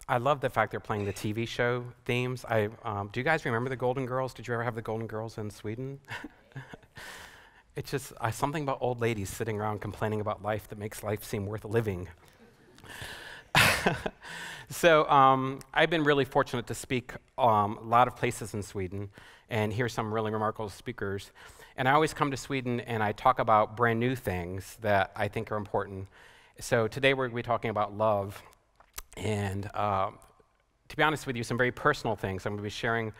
I love the fact they're playing the TV show themes. Do you guys remember the Golden Girls? Did you ever have the Golden Girls in Sweden? It's just something about old ladies sitting around complaining about life that makes life seem worth living. So I've been really fortunate to speak a lot of places in Sweden and hear some really remarkable speakers. And I always come to Sweden and I talk about brand new things that I think are important. So today we're going to be talking about love. And to be honest with you, some very personal things. I'm going to be sharing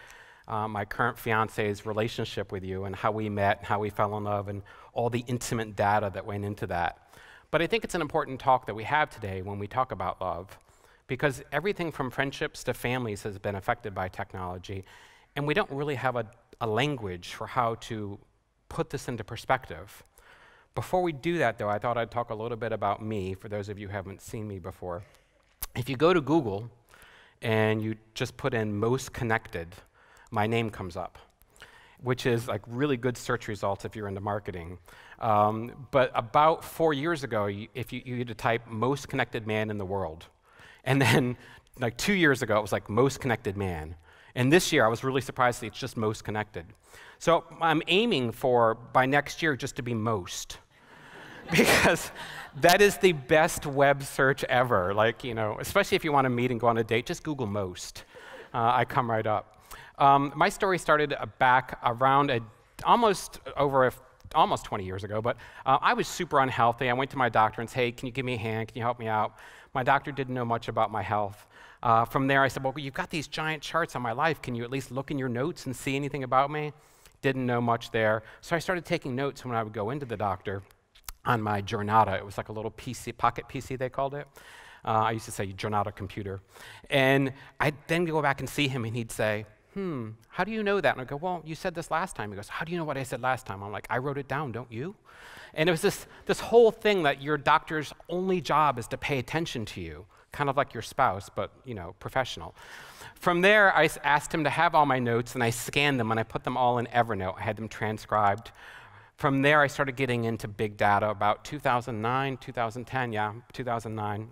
my current fiance's relationship with you and how we met, how we fell in love, and all the intimate data that went into that. But I think it's an important talk that we have today when we talk about love, because everything from friendships to families has been affected by technology, and we don't really have a language for how to put this into perspective. Before we do that, though, I thought I'd talk a little bit about me, for those of you who haven't seen me before. If you go to Google and you just put in most connected, my name comes up, which is like really good search results if you're into marketing. But about 4 years ago, if you had to type most connected man in the world. And then like 2 years ago, it was like most connected man. And this year, I was really surprised that it's just most connected. So I'm aiming for, by next year, just to be most. Because that is the best web search ever. Like, you know, especially if you want to meet and go on a date, just Google most. I come right up. My story started back around almost 20 years ago, but I was super unhealthy. I went to my doctor and said, hey, can you give me a hand? Can you help me out? My doctor didn't know much about my health. From there, I said, well, you've got these giant charts on my life. Can you at least look in your notes and see anything about me? Didn't know much there. So I started taking notes when I would go into the doctor on my Giornata. It was like a little PC, pocket PC, they called it. I used to say Giornata computer. And I'd then go back and see him, and he'd say, how do you know that? And I go, well, you said this last time. He goes, how do you know what I said last time? I'm like, I wrote it down, don't you? And it was this whole thing that your doctor's only job is to pay attention to you, kind of like your spouse, but, you know, professional. From there, I asked him to have all my notes, and I scanned them, and I put them all in Evernote. I had them transcribed. From there, I started getting into big data about 2009, 2010, 2009.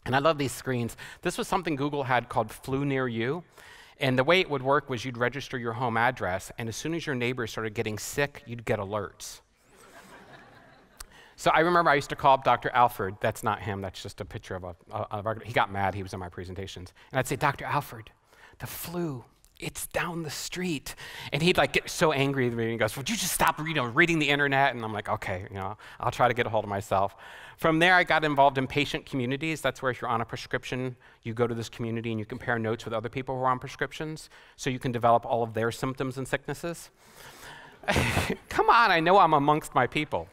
And I love these screens. This was something Google had called Flew Near You. And the way it would work was you'd register your home address, and as soon as your neighbors started getting sick, you'd get alerts. So I remember I used to call up Dr. Alfred. That's not him. That's just a picture of he got mad. He was in my presentations. And I'd say, Dr. Alfred, the flu, it's down the street. And he'd like get so angry with me and goes, would you just stop reading the internet? And I'm like, okay, I'll try to get a hold of myself. From there, I got involved in patient communities. That's where if you're on a prescription, you go to this community and you compare notes with other people who are on prescriptions so you can develop all of their symptoms and sicknesses. Come on, I know I'm amongst my people.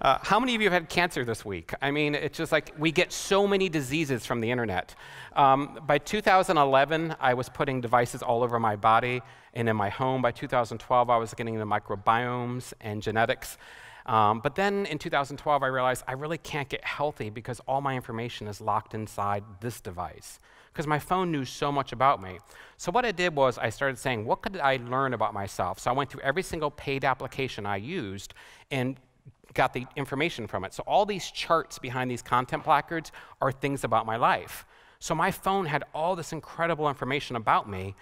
How many of you have had cancer this week? I mean, it's just like we get so many diseases from the internet. By 2011, I was putting devices all over my body and in my home. By 2012, I was getting into microbiomes and genetics. But then in 2012, I realized I really can't get healthy because all my information is locked inside this device, because my phone knew so much about me. So what I did was I started saying, what could I learn about myself? So I went through every single paid application I used and got the information from it. So all these charts behind these content placards are things about my life. So my phone had all this incredible information about me,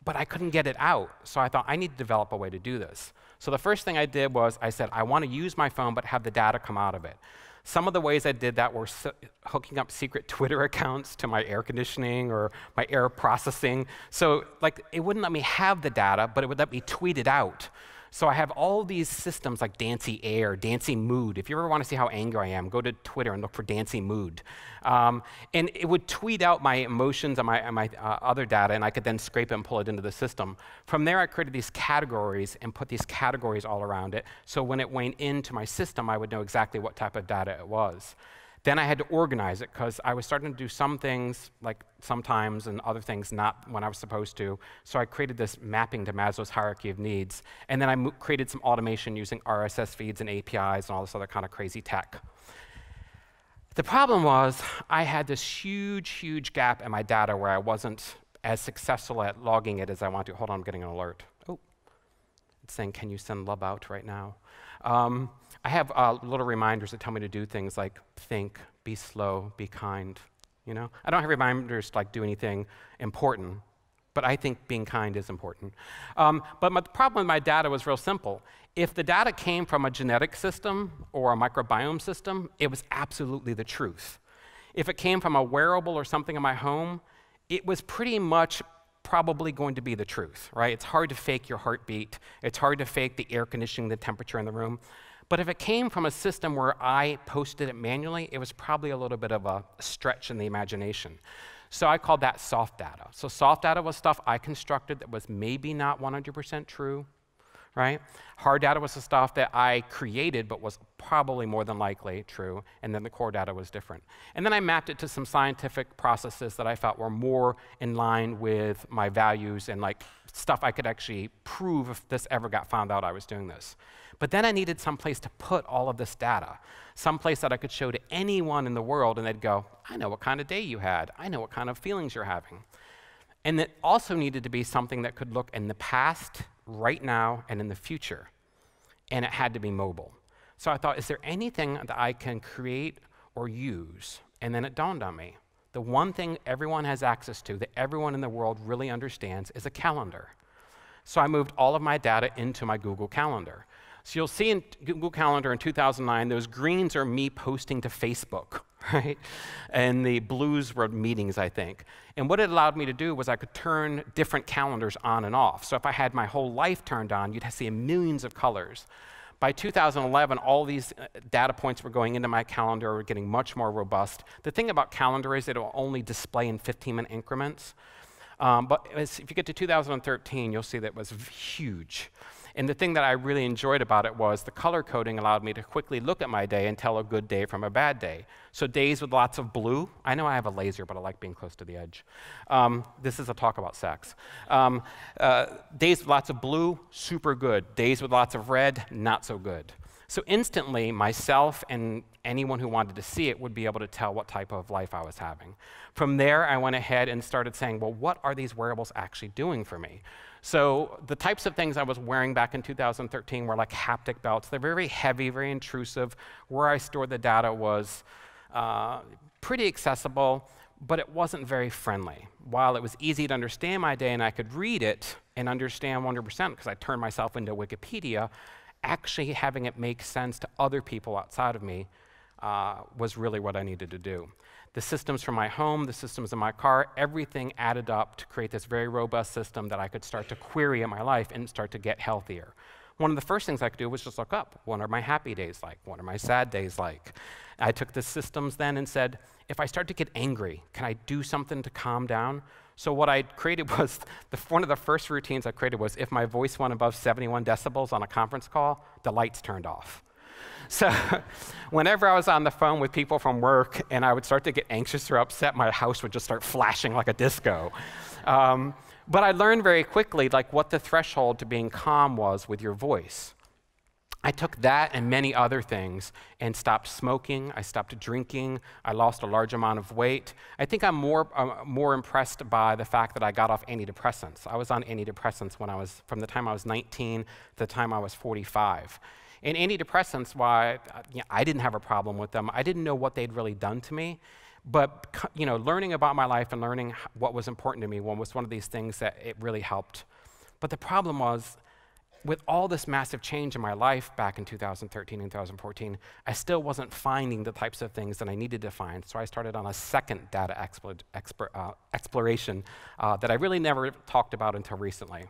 but I couldn't get it out. So I thought, I need to develop a way to do this. So the first thing I did was I said, I want to use my phone, but have the data come out of it. Some of the ways I did that were hooking up secret Twitter accounts to my air conditioning or my air processing. So like, it wouldn't let me have the data, but it would let me tweet it out. So I have all these systems like Dancy Air, Dancy Mood. If you ever want to see how angry I am, go to Twitter and look for Dancy Mood. And it would tweet out my emotions and my other data, and I could then scrape it and pull it into the system. From there, I created these categories and put these categories all around it. So when it went into my system, I would know exactly what type of data it was. Then I had to organize it because I was starting to do some things like sometimes and other things not when I was supposed to. So I created this mapping to Maslow's hierarchy of needs. And then I created some automation using RSS feeds and APIs and all this other kind of crazy tech. The problem was I had this huge, huge gap in my data where I wasn't as successful at logging it as I want to. Hold on, I'm getting an alert. Oh, it's saying, can you send love out right now? I have little reminders that tell me to do things like think, be slow, be kind, you know? I don't have reminders to like do anything important, but I think being kind is important. But the problem with my data was real simple. If the data came from a genetic system or a microbiome system, it was absolutely the truth. If it came from a wearable or something in my home, it was pretty much probably going to be the truth, right? It's hard to fake your heartbeat. It's hard to fake the air conditioning, the temperature in the room. But if it came from a system where I posted it manually, it was probably a little bit of a stretch in the imagination. So I called that soft data. So soft data was stuff I constructed that was maybe not 100% true, right? Hard data was the stuff that I created but was probably more than likely true, and then the core data was different. And then I mapped it to some scientific processes that I felt were more in line with my values and like stuff I could actually prove if this ever got found out I was doing this. But then I needed some place to put all of this data, some place that I could show to anyone in the world and they'd go, I know what kind of day you had. I know what kind of feelings you're having. And it also needed to be something that could look in the past, right now, and in the future. And it had to be mobile. So I thought, is there anything that I can create or use? And then it dawned on me. The one thing everyone has access to, that everyone in the world really understands, is a calendar. So I moved all of my data into my Google Calendar. So you'll see in Google Calendar in 2009, those greens are me posting to Facebook, right? And the blues were meetings, I think. And what it allowed me to do was I could turn different calendars on and off. So if I had my whole life turned on, you'd see millions of colors. By 2011, all these data points were going into my calendar, were getting much more robust. The thing about calendar is it will only display in 15-minute increments. But if you get to 2013, you'll see that it was huge. And the thing that I really enjoyed about it was the color coding allowed me to quickly look at my day and tell a good day from a bad day. So days with lots of blue, I know I have a laser, but I like being close to the edge. This is a talk about sex. Days with lots of blue, super good. Days with lots of red, not so good. So instantly, myself and anyone who wanted to see it would be able to tell what type of life I was having. From there, I went ahead and started saying, well, what are these wearables actually doing for me? So the types of things I was wearing back in 2013 were like haptic belts. They're very heavy, very intrusive. Where I stored the data was pretty accessible, but it wasn't very friendly. While it was easy to understand my day and I could read it and understand 100% because I turned myself into Wikipedia, actually having it make sense to other people outside of me was really what I needed to do. The systems from my home, the systems in my car, everything added up to create this very robust system that I could start to query in my life and start to get healthier. One of the first things I could do was just look up, what are my happy days like? What are my sad days like? I took the systems then and said, if I start to get angry, can I do something to calm down? So what I created was, one of the first routines I created was if my voice went above 71 decibels on a conference call, the lights turned off. So whenever I was on the phone with people from work and I would start to get anxious or upset, my house would just start flashing like a disco. But I learned very quickly like what the threshold to being calm was with your voice. I took that and many other things and stopped smoking, I stopped drinking, I lost a large amount of weight. I think I'm more impressed by the fact that I got off antidepressants. I was on antidepressants from the time I was 19 to the time I was 45. And antidepressants, I didn't have a problem with them. I didn't know what they'd really done to me. But learning about my life and learning what was important to me was one of these things that it really helped. But the problem was, with all this massive change in my life back in 2013 and 2014, I still wasn't finding the types of things that I needed to find. So I started on a second data exploration that I really never talked about until recently.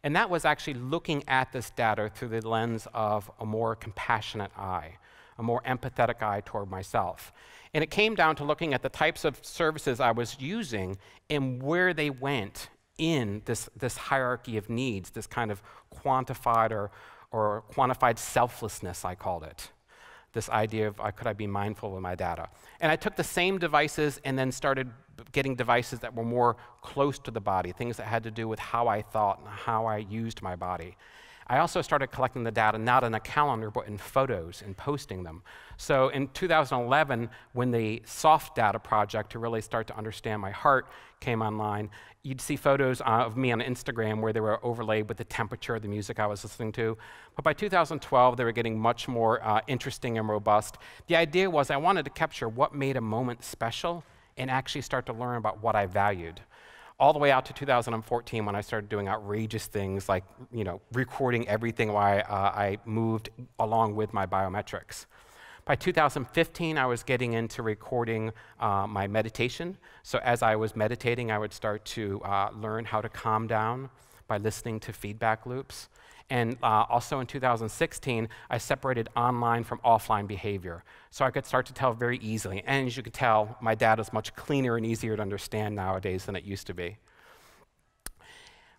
And that was actually looking at this data through the lens of a more compassionate eye, a more empathetic eye toward myself. And it came down to looking at the types of services I was using and where they went in this hierarchy of needs, this kind of quantified or quantified selflessness, I called it. This idea of could I be mindful with my data? And I took the same devices and then started getting devices that were more close to the body, things that had to do with how I thought and how I used my body. I also started collecting the data not in a calendar, but in photos and posting them. So in 2011, when the soft data project to really start to understand my heart came online, you'd see photos of me on Instagram where they were overlaid with the temperature of the music I was listening to. But by 2012, they were getting much more interesting and robust. The idea was I wanted to capture what made a moment special and actually start to learn about what I valued. All the way out to 2014 when I started doing outrageous things like recording everything while I moved along with my biometrics. By 2015, I was getting into recording my meditation. So as I was meditating, I would start to learn how to calm down by listening to feedback loops. And also in 2016, I separated online from offline behavior. So I could start to tell very easily. And as you can tell, my data is much cleaner and easier to understand nowadays than it used to be.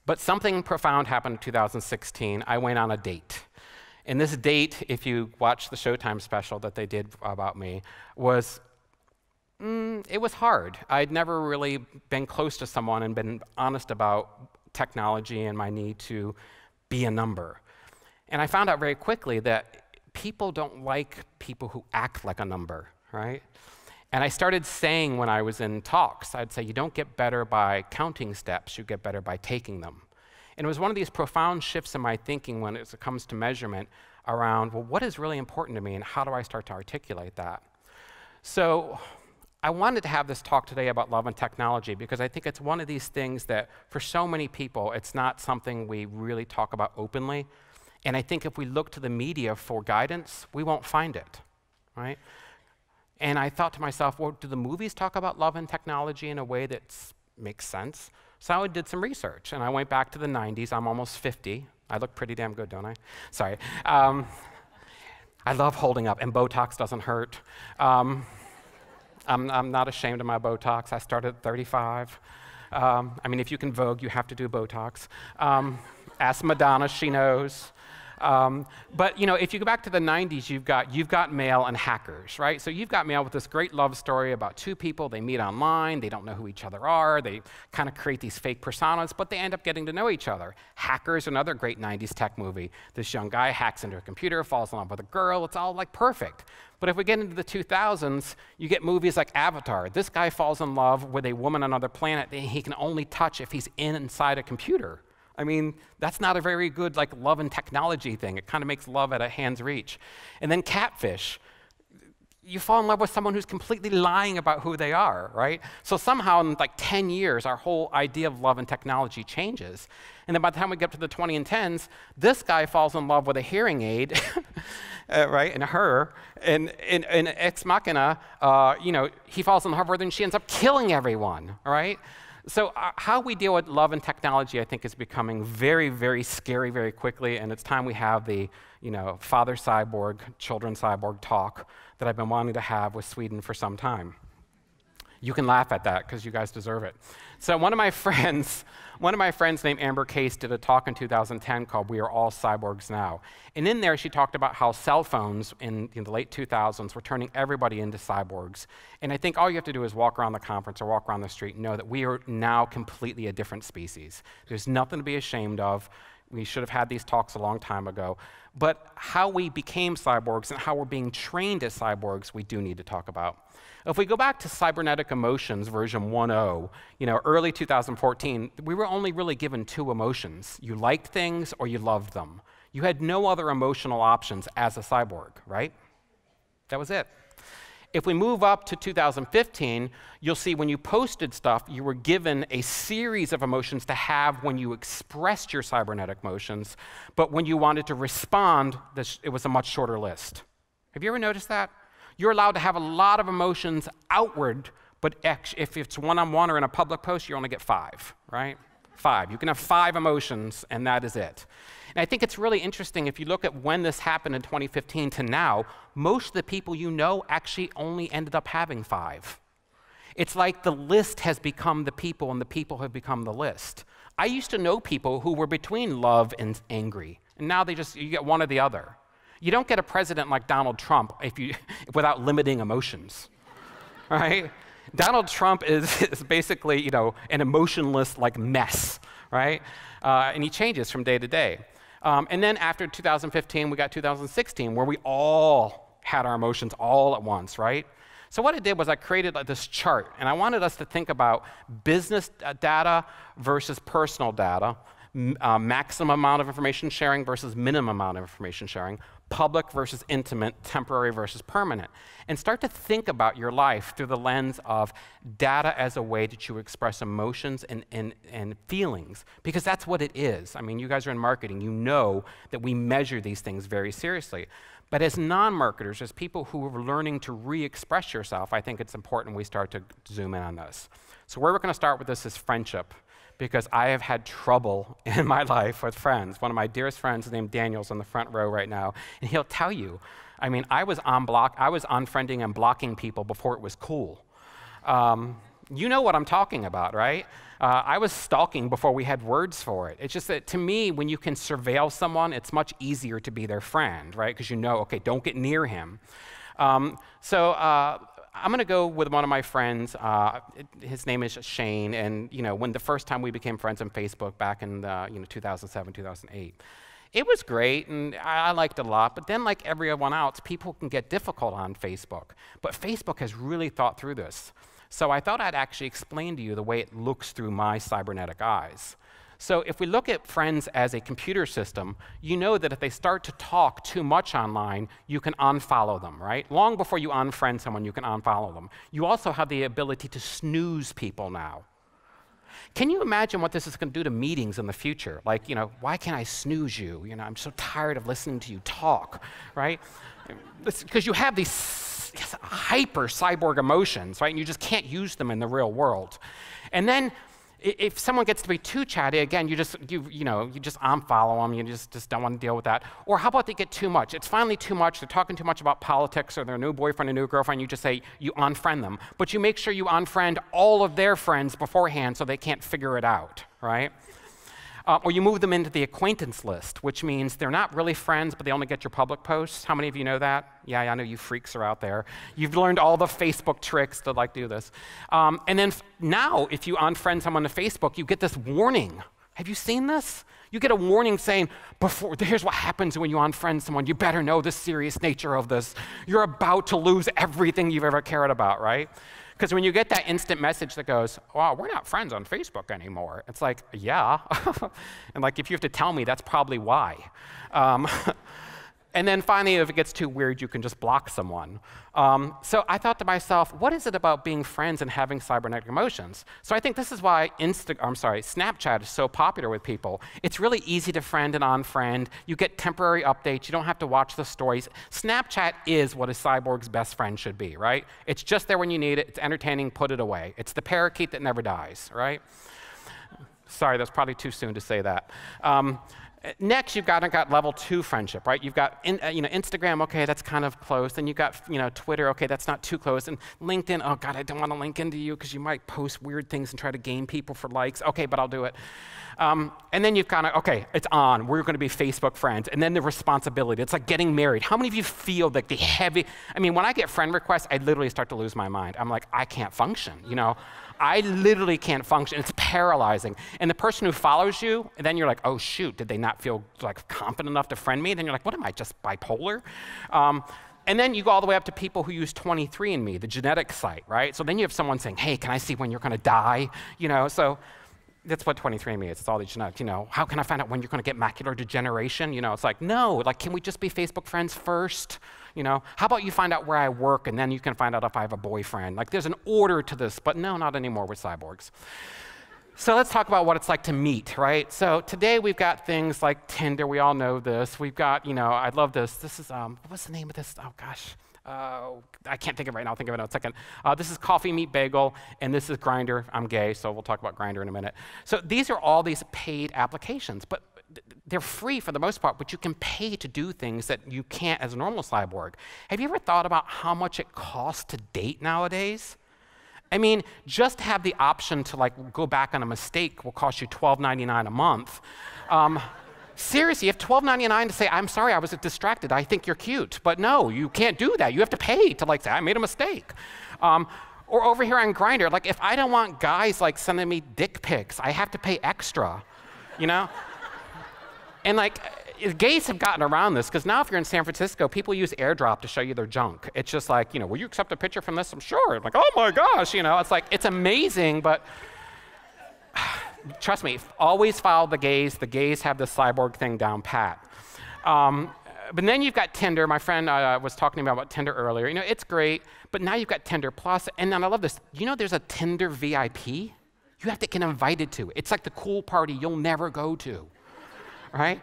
But something profound happened in 2016. I went on a date. And this date, if you watch the Showtime special that they did about me, was, it was hard. I'd never really been close to someone and been honest about technology and my need to be a number. And I found out very quickly that people don't like people who act like a number, right? And I started saying when I was in talks, I'd say, you don't get better by counting steps, you get better by taking them. And it was one of these profound shifts in my thinking when it comes to measurement around, well, what is really important to me and how do I start to articulate that? So I wanted to have this talk today about love and technology because I think it's one of these things that for so many people, it's not something we really talk about openly. And I think if we look to the media for guidance, we won't find it, right? And I thought to myself, well, do the movies talk about love and technology in a way that makes sense? So I did some research, and I went back to the 90s. I'm almost 50. I look pretty damn good, don't I? Sorry. I love holding up, and Botox doesn't hurt. I'm not ashamed of my Botox. I started at 35. I mean, if you can Vogue, you have to do Botox. Ask Madonna, she knows. But if you go back to the 90s, you've got Mail and Hackers, right? So you've got Mail with this great love story about two people. They meet online. They don't know who each other are. They kind of create these fake personas, but they end up getting to know each other. Hackers, another great 90s tech movie. This young guy hacks into a computer, falls in love with a girl. It's all like perfect. But if we get into the 2000s, you get movies like Avatar. This guy falls in love with a woman on another planet that he can only touch if he's inside a computer. I mean, that's not a very good love and technology thing. It kind of makes love at a hand's reach. And then Catfish. You fall in love with someone who's completely lying about who they are, right? So somehow in 10 years, our whole idea of love and technology changes. And then by the time we get to the 2010s, this guy falls in love with a hearing aid, right, and her, and Ex Machina, he falls in love with her and she ends up killing everyone, right? So how we deal with love and technology, I think, is becoming very, very scary very quickly, and it's time we have the father cyborg, children cyborg talk that I've been wanting to have with Sweden for some time. You can laugh at that because you guys deserve it. So one of my friends named Amber Case did a talk in 2010 called We Are All Cyborgs Now. And in there, she talked about how cell phones in the late 2000s were turning everybody into cyborgs. And I think all you have to do is walk around the conference or walk around the street and know that we are now completely a different species. There's nothing to be ashamed of. We should have had these talks a long time ago. But how we became cyborgs and how we're being trained as cyborgs, we do need to talk about. If we go back to Cybernetic Emotions version 1.0, early 2014, we were only really given two emotions. You liked things or you loved them. You had no other emotional options as a cyborg, right? That was it. If we move up to 2015, you'll see when you posted stuff, you were given a series of emotions to have when you expressed your cybernetic emotions, but when you wanted to respond, it was a much shorter list. Have you ever noticed that? You're allowed to have a lot of emotions outward, but if it's one-on-one or in a public post, you only get 5, right? 5. You can have 5 emotions, and that is it. And I think it's really interesting if you look at when this happened in 2015 to now, most of the people you know actually only ended up having 5. It's like the list has become the people, and the people have become the list. I used to know people who were between love and angry, and now you get one or the other. You don't get a president like Donald Trump without limiting emotions, right? Donald Trump is basically, an emotionless mess, right? And he changes from day to day. And then after 2015, we got 2016, where we all had our emotions all at once, right? So what I did was I created this chart, and I wanted us to think about business data versus personal data, maximum amount of information sharing versus minimum amount of information sharing, public versus intimate, temporary versus permanent, and start to think about your life through the lens of data as a way that you express emotions and feelings, because that's what it is. I mean, you guys are in marketing, you know that we measure these things very seriously. But as non-marketers, as people who are learning to re-express yourself, I think it's important we start to zoom in on this. So where we're going to start with this is friendship, because I have had trouble in my life with friends. One of my dearest friends named Daniel's in the front row right now, and he'll tell you, I mean, I was unfriending and blocking people before it was cool. You know what I'm talking about, right? I was stalking before we had words for it. It's just that to me, when you can surveil someone, it's much easier to be their friend, right? Because you know, okay, don't get near him. I'm going to go with one of my friends. His name is Shane, and when the first time we became friends on Facebook back in 2007, 2008, it was great, and I liked it a lot. But then, like everyone else, people can get difficult on Facebook. But Facebook has really thought through this. So I thought I'd actually explain to you the way it looks through my cybernetic eyes. So if we look at friends as a computer system, you know that if they start to talk too much online, you can unfollow them, right? Long before you unfriend someone, you can unfollow them. You also have the ability to snooze people now. Can you imagine what this is going to do to meetings in the future? Like, why can't I snooze you? I'm so tired of listening to you talk, right? Because you have these hyper cyborg emotions, right? And you just can't use them in the real world. And then if someone gets to be too chatty, again, you just unfollow them. You just don't want to deal with that. Or how about they get too much? It's finally too much. They're talking too much about politics or their new boyfriend or new girlfriend. You just say you unfriend them. But you make sure you unfriend all of their friends beforehand so they can't figure it out, right? Or you move them into the acquaintance list, which means they're not really friends, but they only get your public posts. How many of you know that? Yeah, I know you freaks are out there. You've learned all the Facebook tricks to do this. And then now, if you unfriend someone on Facebook, you get this warning. Have you seen this? You get a warning saying, here's what happens when you unfriend someone. You better know the serious nature of this. You're about to lose everything you've ever cared about, right? Because when you get that instant message that goes, wow, we're not friends on Facebook anymore, it's like, yeah. And if you have to tell me, that's probably why. And then finally, if it gets too weird, you can just block someone. So I thought to myself, what is it about being friends and having cybernetic emotions? So I think this is why Snapchat is so popular with people. It's really easy to friend and unfriend. You get temporary updates. You don't have to watch the stories. Snapchat is what a cyborg's best friend should be, right? It's just there when you need it. It's entertaining. Put it away. It's the parakeet that never dies, right? Sorry, that's probably too soon to say that. Next, you've got level 2 friendship, right? You've got Instagram, okay, that's kind of close. Then you've got Twitter, okay, that's not too close. And LinkedIn, oh God, I don't want to link into you because you might post weird things and try to gain people for likes. Okay, but I'll do it. And then you've okay, it's on. We're going to be Facebook friends. And then the responsibility. It's like getting married. How many of you feel like the heavy? I mean, when I get friend requests, I literally start to lose my mind. I'm like, I can't function. I literally can't function. It's paralyzing. And the person who follows you, and then you're like, oh shoot, did they not feel confident enough to friend me? And then you're like, what am I, just bipolar? And then you go all the way up to people who use 23andMe, the genetic site, right? So then you have someone saying, hey, can I see when you're going to die? So that's what 23andMe is. It's all these genetics. How can I find out when you're going to get macular degeneration? It's like, no, can we just be Facebook friends first? How about you find out where I work, and then you can find out if I have a boyfriend? There's an order to this, but no, not anymore with cyborgs. So let's talk about what it's like to meet, right? So today we've got things like Tinder. We all know this. We've got, I love this. This is, what's the name of this? Oh, gosh. I can't think of it right now. I'll think of it in a second. This is Coffee Meet Bagel, and this is Grindr. I'm gay, so we'll talk about Grindr in a minute. So these are all these paid applications, but they're free for the most part, but you can pay to do things that you can't as a normal cyborg. Have you ever thought about how much it costs to date nowadays? I mean, just to have the option to go back on a mistake will cost you $12.99 a month. Seriously, you have $12.99 to say, I'm sorry, I was distracted. I think you're cute. But no, you can't do that. You have to pay to say, I made a mistake. Or over here on Grindr, if I don't want guys sending me dick pics, I have to pay extra, And gays have gotten around this, because now if you're in San Francisco, people use AirDrop to show you their junk. It's just will you accept a picture from this? I'm sure. I'm like, oh my gosh, it's it's amazing, but trust me, always follow the gays. The gays have the cyborg thing down pat. But then you've got Tinder. My friend was talking about Tinder earlier. You know, it's great, but now you've got Tinder Plus, and then I love this. You know there's a Tinder VIP? You have to get invited to. It's like the cool party you'll never go to, right?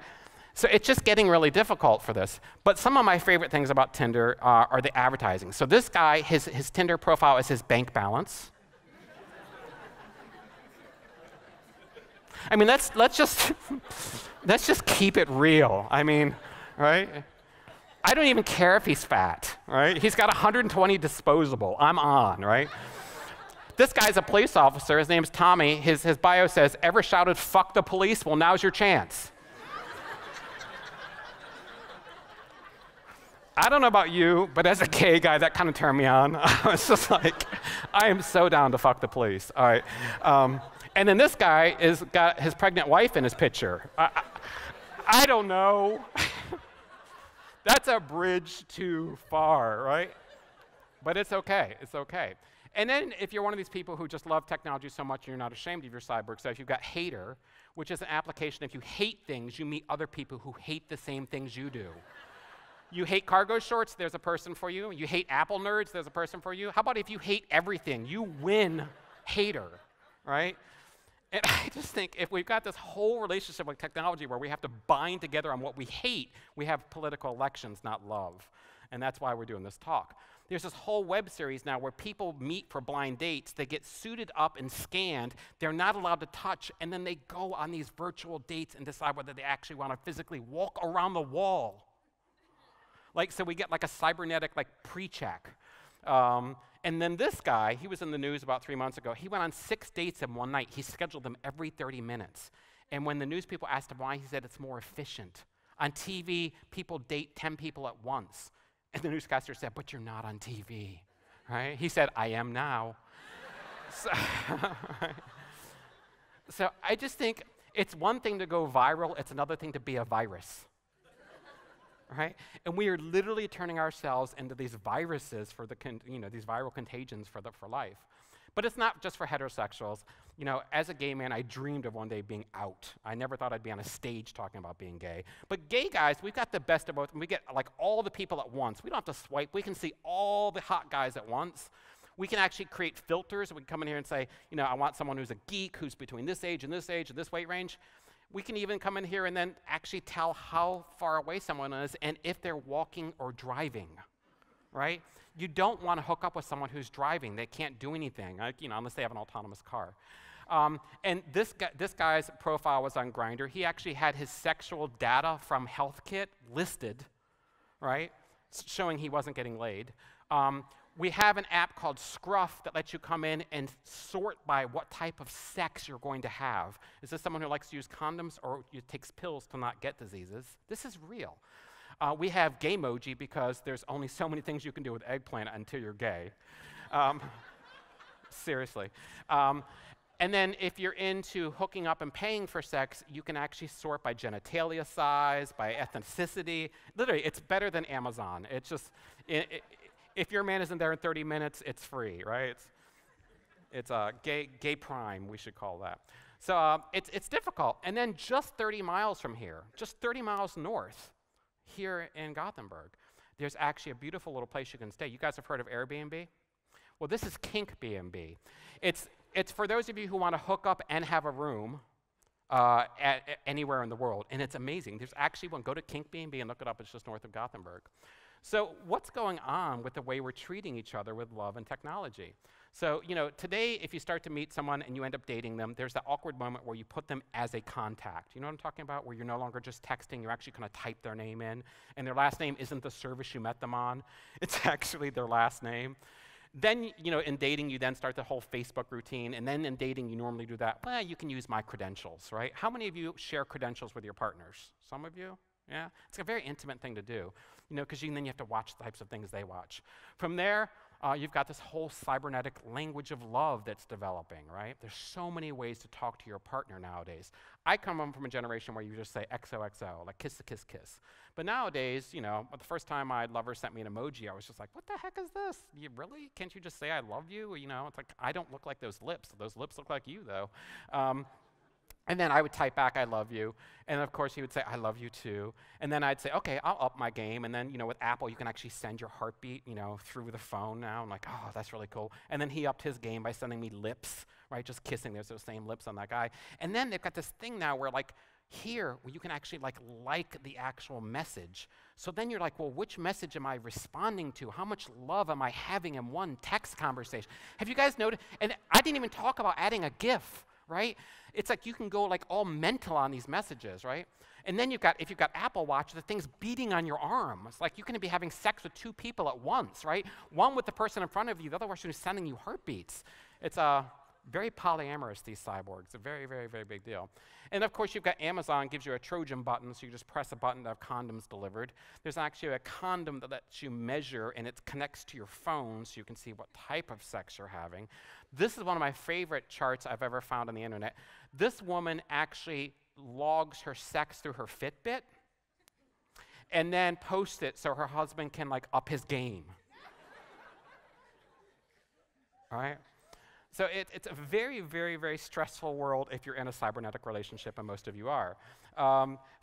So it's just getting really difficult for this. But some of my favorite things about Tinder are the advertising. So this guy, his Tinder profile is his bank balance. I mean, let's just keep it real. I mean, right? I don't even care if he's fat, right? He's got 120 disposable. I'm on, right? This guy's a police officer. His name's Tommy. His bio says, ever shouted, fuck the police? Well, now's your chance. I don't know about you, but as a gay guy, that kind of turned me on. I was just like, I am so down to fuck the police. All right. And then this guy has got his pregnant wife in his picture. I don't know. That's a bridge too far, right? But it's okay. It's okay. And then if you're one of these people who just love technology so much and you're not ashamed of your cyborg self, you've got Hater, which is an application. If you hate things, you meet other people who hate the same things you do. You hate cargo shorts, there's a person for you. You hate Apple nerds, there's a person for you. How about if you hate everything? You win Hater, right? And I just think if we've got this whole relationship with technology where we have to bind together on what we hate, we have political elections, not love. And that's why we're doing this talk. There's this whole web series now where people meet for blind dates. They get suited up and scanned. They're not allowed to touch, and then they go on these virtual dates and decide whether they actually want to physically walk around the wall. Like, so we get like a cybernetic like pre-check. And then this guy, he was in the news about 3 months ago. He went on 6 dates in one night. He scheduled them every 30 minutes. And when the news people asked him why, he said it's more efficient. On TV, people date 10 people at once. And the newscaster said, but you're not on TV, right? He said, I am now. So I just think it's one thing to go viral. It's another thing to be a virus. Right? And we are literally turning ourselves into these viruses for the, these viral contagions for life. But it's not just for heterosexuals. You know, as a gay man, I dreamed of one day being out. I never thought I'd be on a stage talking about being gay. But gay guys, we've got the best of both. And we get like all the people at once. We don't have to swipe. We can see all the hot guys at once. We can actually create filters. We can come in here and say, you know, I want someone who's a geek, who's between this age and this weight range. We can even come in here and then actually tell how far away someone is and if they're walking or driving, right? You don't want to hook up with someone who's driving. They can't do anything, unless they have an autonomous car. And this guy's profile was on Grindr. He actually had his sexual data from HealthKit listed, right, showing he wasn't getting laid. We have an app called Scruff that lets you come in and sort by what type of sex you're going to have. Is this someone who likes to use condoms or takes pills to not get diseases? This is real. We have Gaymoji because there's only so many things you can do with eggplant until you're gay. Seriously. And then if you're into hooking up and paying for sex, you can actually sort by genitalia size, by ethnicity. Literally, it's better than Amazon. It's just, if your man isn't there in 30 minutes, it's free, right? It's gay prime, we should call that. So it's difficult. And then just 30 miles from here, just 30 miles north, here in Gothenburg, there's actually a beautiful little place you can stay. You guys have heard of Airbnb? Well, this is Kink B&B. It's for those of you who want to hook up and have a room anywhere in the world, and it's amazing. There's actually one. Go to Kink B&B and look it up. It's just north of Gothenburg. So what's going on with the way we're treating each other with love and technology? So, today, if you start to meet someone and you end up dating them, there's that awkward moment where you put them as a contact. You know what I'm talking about? Where you're no longer just texting, you're actually going to type their name in, and their last name isn't the service you met them on. It's actually their last name. Then, in dating, you then start the whole Facebook routine, and then in dating, you normally do that. Well, you can use my credentials, right? How many of you share credentials with your partners? Some of you? Yeah? It's a very intimate thing to do, because then you have to watch the types of things they watch. From there, you've got this whole cybernetic language of love that's developing, right? There's so many ways to talk to your partner nowadays. I come from a generation where you just say XOXO, like kiss, kiss, kiss. But nowadays, the first time my lover sent me an emoji, I was just like, what the heck is this? You really? Can't you just say I love you? It's like, I don't look like those lips. Those lips look like you, though. And then I would type back, I love you. And of course, he would say, I love you too. And then I'd say, okay, I'll up my game. And then, with Apple, you can actually send your heartbeat, through the phone now. I'm like, oh, that's really cool. And then he upped his game by sending me lips, right? Just kissing. There's those same lips on that guy. And then they've got this thing now where, like, here, where you can actually like the actual message. So then you're like, well, which message am I responding to? How much love am I having in one text conversation? Have you guys noticed? And I didn't even talk about adding a GIF. Right? It's like you can go like all mental on these messages, right? And then if you've got Apple Watch, the thing's beating on your arm. It's like you can be having sex with two people at once, right? One with the person in front of you, the other person who's sending you heartbeats. It's very polyamorous, these cyborgs. A very, very, very big deal. And of course, you've got Amazon gives you a Trojan button, so you just press a button to have condoms delivered. There's actually a condom that lets you measure, and it connects to your phone, so you can see what type of sex you're having. This is one of my favorite charts I've ever found on the internet. This woman actually logs her sex through her Fitbit, and then posts it so her husband can up his game. All right? So it's a very, very, very stressful world if you're in a cybernetic relationship, and most of you are.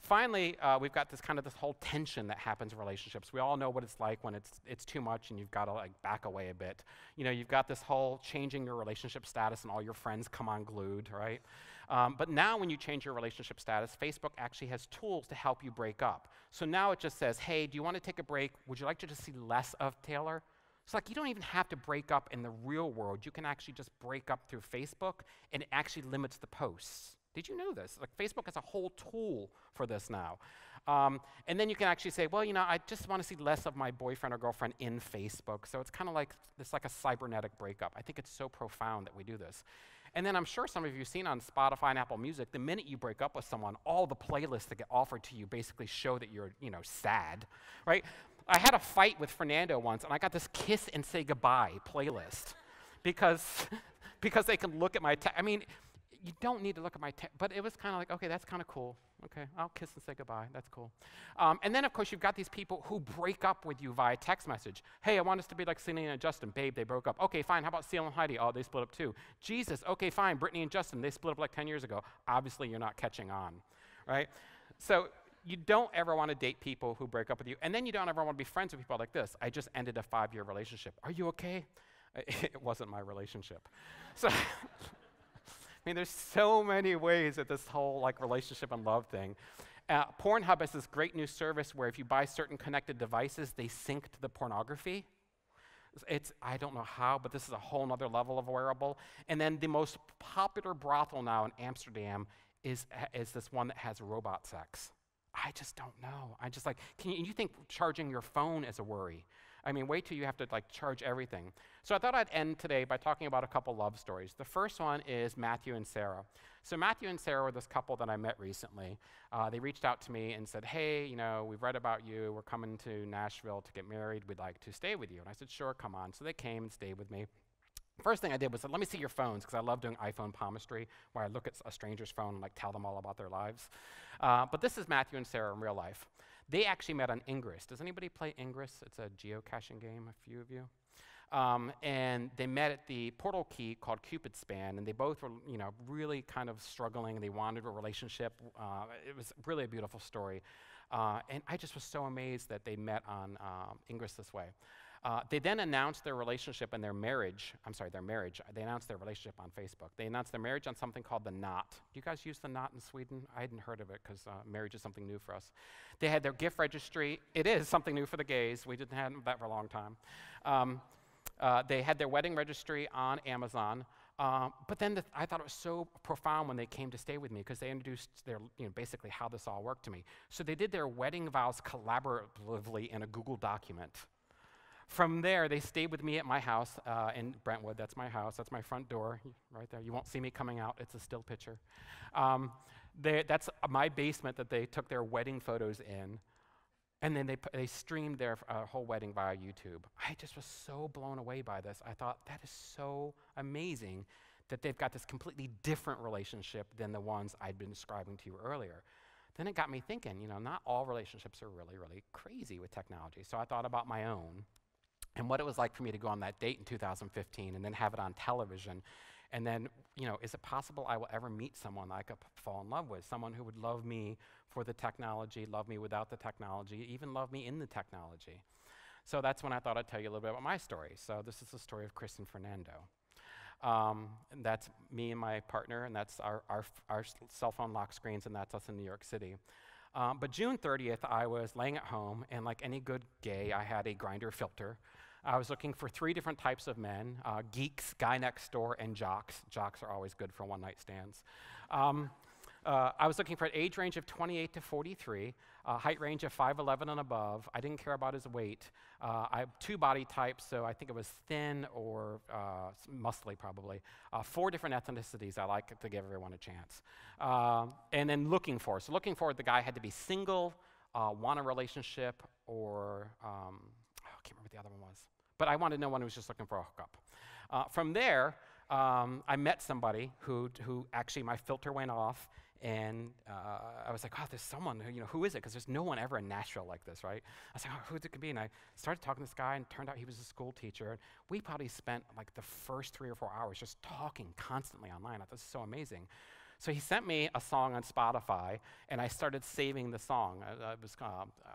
Finally, we've got this whole tension that happens in relationships. We all know what it's like when it's too much and you've got to back away a bit. You've got this whole changing your relationship status and all your friends come unglued, right? But now when you change your relationship status, Facebook actually has tools to help you break up. So now it just says, hey, do you want to take a break? Would you like to just see less of Taylor? It's like you don't even have to break up in the real world. You can actually just break up through Facebook, and it actually limits the posts. Did you know this? Facebook has a whole tool for this now. And then you can actually say, well, I just want to see less of my boyfriend or girlfriend in Facebook. So it's kind of like a cybernetic breakup. I think it's so profound that we do this. And then I'm sure some of you have seen on Spotify and Apple Music, the minute you break up with someone, all the playlists that get offered to you basically show that you're, sad, right? I had a fight with Fernando once, and I got this kiss and say goodbye playlist because they can look at my text. I mean, you don't need to look at my text, but it was kind of like, okay, that's kind of cool. Okay, I'll kiss and say goodbye. That's cool. And then, of course, you've got these people who break up with you via text message. Hey, I want us to be like Selena and Justin. Babe, they broke up. Okay, fine. How about Seal and Heidi? Oh, they split up too. Jesus. Okay, fine. Brittany and Justin, they split up like 10 years ago. Obviously, you're not catching on, right? So you don't ever want to date people who break up with you. And then you don't ever want to be friends with people like this. I just ended a 5-year relationship. Are you okay? It wasn't my relationship. So I mean, there's so many ways that this whole relationship and love thing. Pornhub has this great new service where if you buy certain connected devices, they sync to the pornography. I don't know how, but this is a whole other level of wearable. And then the most popular brothel now in Amsterdam is this one that has robot sex. I just don't know. You think charging your phone is a worry? I mean, wait till you have to charge everything. So I thought I'd end today by talking about a couple love stories. The first one is Matthew and Sarah. So Matthew and Sarah were this couple that I met recently. They reached out to me and said, hey, we've read about you. We're coming to Nashville to get married. We'd like to stay with you. And I said, sure, come on. So they came and stayed with me. First thing I did was, let me see your phones, because I love doing iPhone palmistry, where I look at a stranger's phone and tell them all about their lives. But this is Matthew and Sarah in real life. They actually met on Ingress. Does anybody play Ingress? It's a geocaching game, a few of you. And they met at the portal key called Cupid Span, and they both were, really kind of struggling, and they wanted a relationship. It was really a beautiful story. And I just was so amazed that they met on Ingress this way. They then announced their relationship and their marriage. They announced their relationship on Facebook. They announced their marriage on something called the Knot. Do you guys use the Knot in Sweden? I hadn't heard of it because marriage is something new for us. They had their gift registry. It is something new for the gays. We didn't have that for a long time. They had their wedding registry on Amazon. But then I thought it was so profound when they came to stay with me because they introduced their, basically how this all worked to me. So they did their wedding vows collaboratively in a Google document. From there, they stayed with me at my house in Brentwood. That's my house. That's my front door right there. You won't see me coming out. It's a still picture. That's my basement that they took their wedding photos in. And then they streamed their whole wedding via YouTube. I just was so blown away by this. I thought, that is so amazing that they've got this completely different relationship than the ones I'd been describing to you earlier. Then it got me thinking, not all relationships are really, really crazy with technology. So I thought about my own and what it was like for me to go on that date in 2015 and then have it on television. And then, is it possible I will ever meet someone I could fall in love with? Someone who would love me for the technology, love me without the technology, even love me in the technology. So that's when I thought I'd tell you a little bit about my story. So this is the story of Chris and Fernando. And that's me and my partner, and that's our cell phone lock screens, and that's us in New York City. But June 30th, I was laying at home, and like any good gay, I had a Grindr filter. I was looking for 3 different types of men, geeks, guy next door, and jocks. Jocks are always good for one-night stands. I was looking for an age range of 28 to 43, height range of 5'11" and above. I didn't care about his weight. I have 2 body types, so I think it was thin or muscly probably. 4 different ethnicities I like to give everyone a chance. And then looking for the guy had to be single, want a relationship, or I can't remember what the other one was. But I wanted to know one who was just looking for a hookup. From there, I met somebody who actually my filter went off, and I was like, oh, there's someone, who is it? Because there's no one ever in Nashville like this, right? I was like, oh, who it could be? And I started talking to this guy, and it turned out he was a school teacher. And we probably spent like the first 3 or 4 hours just talking constantly online. I thought this is so amazing. So he sent me a song on Spotify, and I started saving the song. It was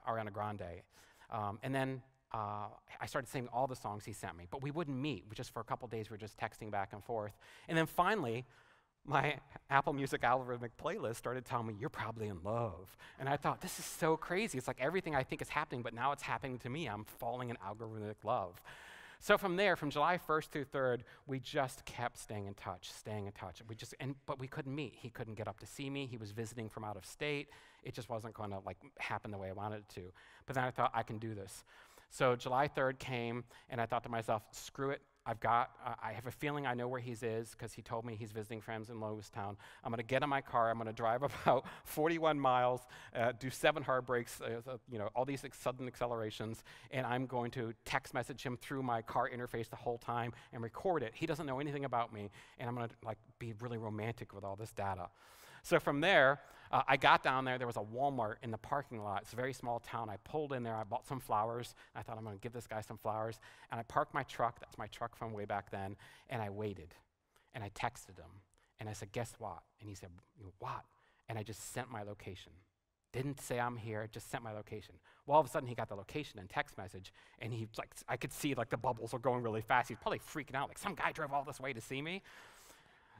Ariana Grande. And then I started saving all the songs he sent me, but we wouldn't meet. Just for a couple days, we were just texting back and forth. And then finally, my Apple Music Algorithmic playlist started telling me, you're probably in love. And I thought, this is so crazy. It's like everything I think is happening, but now it's happening to me. I'm falling in algorithmic love. So from there, from July 1st through 3rd, we just kept staying in touch. But we couldn't meet. He couldn't get up to see me. He was visiting from out of state. It just wasn't going to happen the way I wanted it to. But then I thought, I can do this. So July 3rd came, and I thought to myself, screw it. I have a feeling I know where he is, because he told me he's visiting friends in Lewistown. I'm going to get in my car. I'm going to drive about 41 miles, do 7 hard brakes, all these sudden accelerations, and I'm going to text message him through my car interface the whole time and record it. He doesn't know anything about me, and I'm going to be really romantic with all this data. So from there, I got down there. There was a Walmart in the parking lot. It's a very small town. I pulled in there. I bought some flowers. I thought, I'm going to give this guy some flowers. And I parked my truck. That's my truck from way back then. And I waited. And I texted him. And I said, guess what? And he said, what? And I just sent my location. Didn't say I'm here, just sent my location. Well, all of a sudden, he got the location and text message. And I could see the bubbles were going really fast. He's probably freaking out. Like, some guy drove all this way to see me.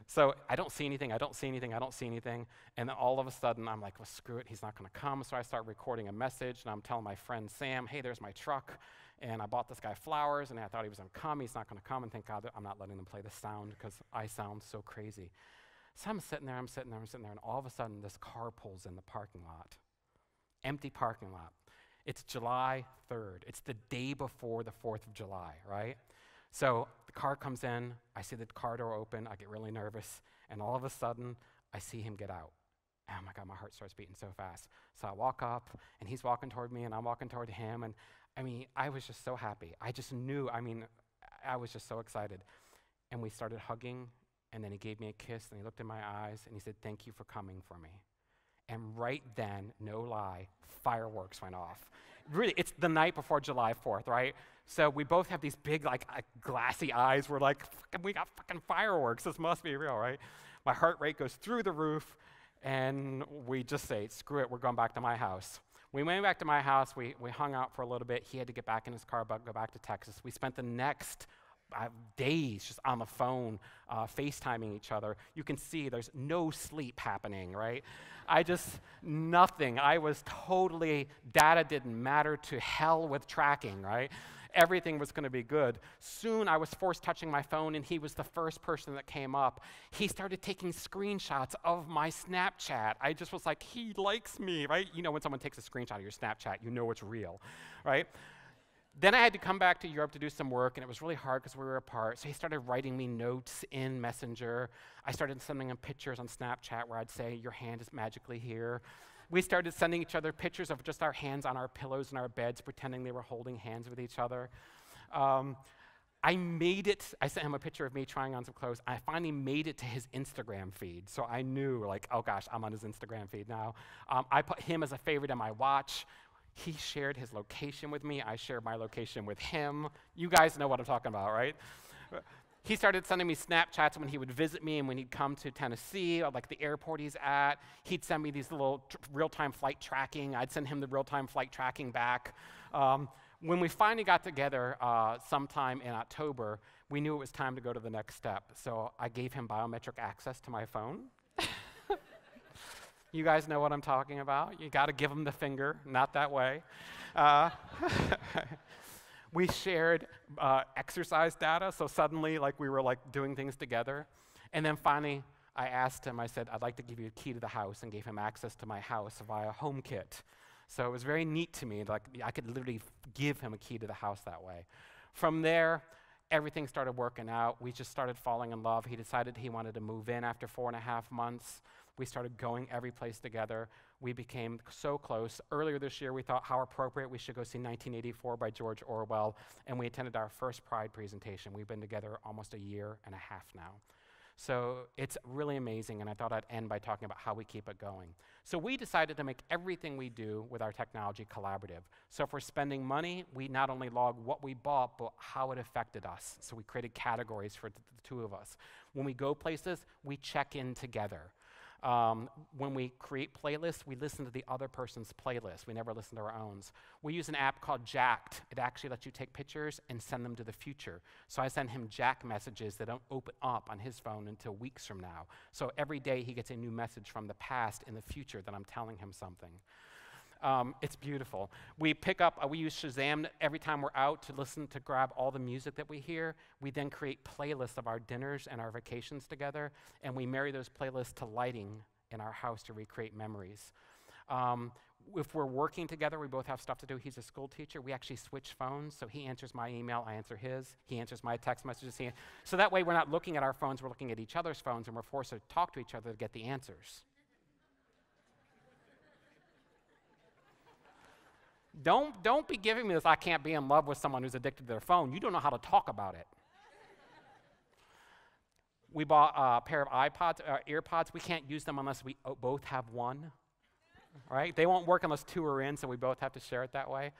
So I don't see anything, I don't see anything, I don't see anything. And then all of a sudden, I'm like, well, screw it, he's not going to come. So I start recording a message, and I'm telling my friend Sam, hey, there's my truck. And I bought this guy flowers, and I thought he was going to come. He's not going to come. And thank God I'm not letting them play the sound, because I sound so crazy. So I'm sitting there, and all of a sudden, this car pulls in the parking lot. Empty parking lot. It's July 3rd. It's the day before the 4th of July, right? So the car comes in, I see the car door open, I get really nervous, and all of a sudden, I see him get out. Oh my God, my heart starts beating so fast. So I walk up, and he's walking toward me, and I'm walking toward him, and I was just so happy. I just knew, I was just so excited. And we started hugging, and then he gave me a kiss, and he looked in my eyes, and he said, thank you for coming for me. And right then, no lie, fireworks went off. Really, it's the night before July 4th, right? So we both have these big, glassy eyes. We're like, we got fucking fireworks. This must be real, right? My heart rate goes through the roof, and we just say, screw it, we're going back to my house. We went back to my house. We hung out for a little bit. He had to get back in his car, go back to Texas. We spent the next days just on the phone, FaceTiming each other. You can see there's no sleep happening, right? Nothing. I was totally, data didn't matter, to hell with tracking, right? Everything was going to be good. Soon I was forced touching my phone, and he was the first person that came up. He started taking screenshots of my Snapchat. I just was like, he likes me, right? When someone takes a screenshot of your Snapchat, you know it's real, right? Then I had to come back to Europe to do some work, and it was really hard because we were apart. So he started writing me notes in Messenger. I started sending him pictures on Snapchat where I'd say, your hand is magically here. We started sending each other pictures of just our hands on our pillows in our beds, pretending they were holding hands with each other. I sent him a picture of me trying on some clothes. I finally made it to his Instagram feed. So I knew, oh gosh, I'm on his Instagram feed now. I put him as a favorite in my watch. He shared his location with me. I shared my location with him. You guys know what I'm talking about, right? He started sending me Snapchats when he would visit me and when he'd come to Tennessee, or like the airport he's at. He'd send me these little real-time flight tracking. I'd send him the real-time flight tracking back. When we finally got together sometime in October, we knew it was time to go to the next step. So I gave him biometric access to my phone. You guys know what I'm talking about. You got to give him the finger, not that way. We shared exercise data, so suddenly we were doing things together. And then finally, I asked him, I said, I'd like to give you a key to the house, and gave him access to my house via HomeKit. So it was very neat to me, I could literally give him a key to the house that way. From there, everything started working out. We just started falling in love. He decided he wanted to move in after 4.5 months. We started going every place together. We became so close. Earlier this year, we thought how appropriate we should go see 1984 by George Orwell, and we attended our first Pride presentation. We've been together almost 1.5 years now. So it's really amazing, and I thought I'd end by talking about how we keep it going. So we decided to make everything we do with our technology collaborative. So if we're spending money, we not only log what we bought, but how it affected us. So we created categories for the two of us. When we go places, we check in together. When we create playlists, we listen to the other person's playlist. We never listen to our own. We use an app called Jacked. It actually lets you take pictures and send them to the future. So I send him Jack messages that don't open up on his phone until weeks from now. So every day he gets a new message from the past in the future that I'm telling him something. It's beautiful. We use Shazam every time we're out to grab all the music that we hear. We then create playlists of our dinners and our vacations together, and we marry those playlists to lighting in our house to recreate memories. If we're working together, we both have stuff to do. He's a school teacher. We actually switch phones, so he answers my email, I answer his. He answers my text messages. So that way we're not looking at our phones, we're looking at each other's phones, and we're forced to talk to each other to get the answers. Don't be giving me this, I can't be in love with someone who's addicted to their phone. You don't know how to talk about it. We bought a pair of earpods. We can't use them unless we both have one, right? They won't work unless two are in, so we both have to share it that way.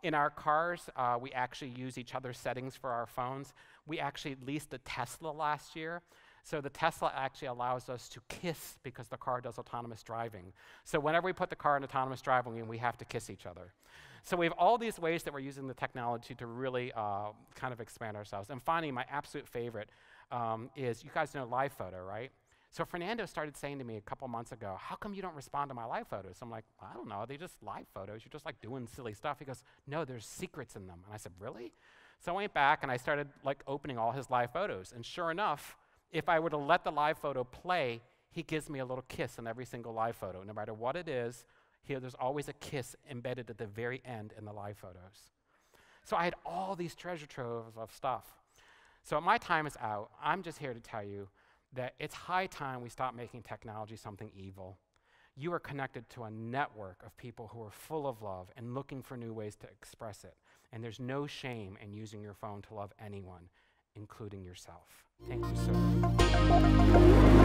In our cars, we actually use each other's settings for our phones. We actually leased a Tesla last year. So the Tesla actually allows us to kiss because the car does autonomous driving. So whenever we put the car in autonomous driving, we have to kiss each other. So we have all these ways that we're using the technology to really kind of expand ourselves. And finally, my absolute favorite is, you guys know live photo, right? So Fernando started saying to me a couple months ago, how come you don't respond to my live photos? I'm like, I don't know, they're just live photos. You're just doing silly stuff. He goes, no, there's secrets in them. And I said, really? So I went back and I started opening all his live photos. And sure enough, if I were to let the live photo play, he gives me a little kiss in every single live photo. No matter what it is, there's always a kiss embedded at the very end in the live photos. So I had all these treasure troves of stuff. So my time is out. I'm just here to tell you that it's high time we stop making technology something evil. You are connected to a network of people who are full of love and looking for new ways to express it. And there's no shame in using your phone to love anyone, including yourself. Thank you so much.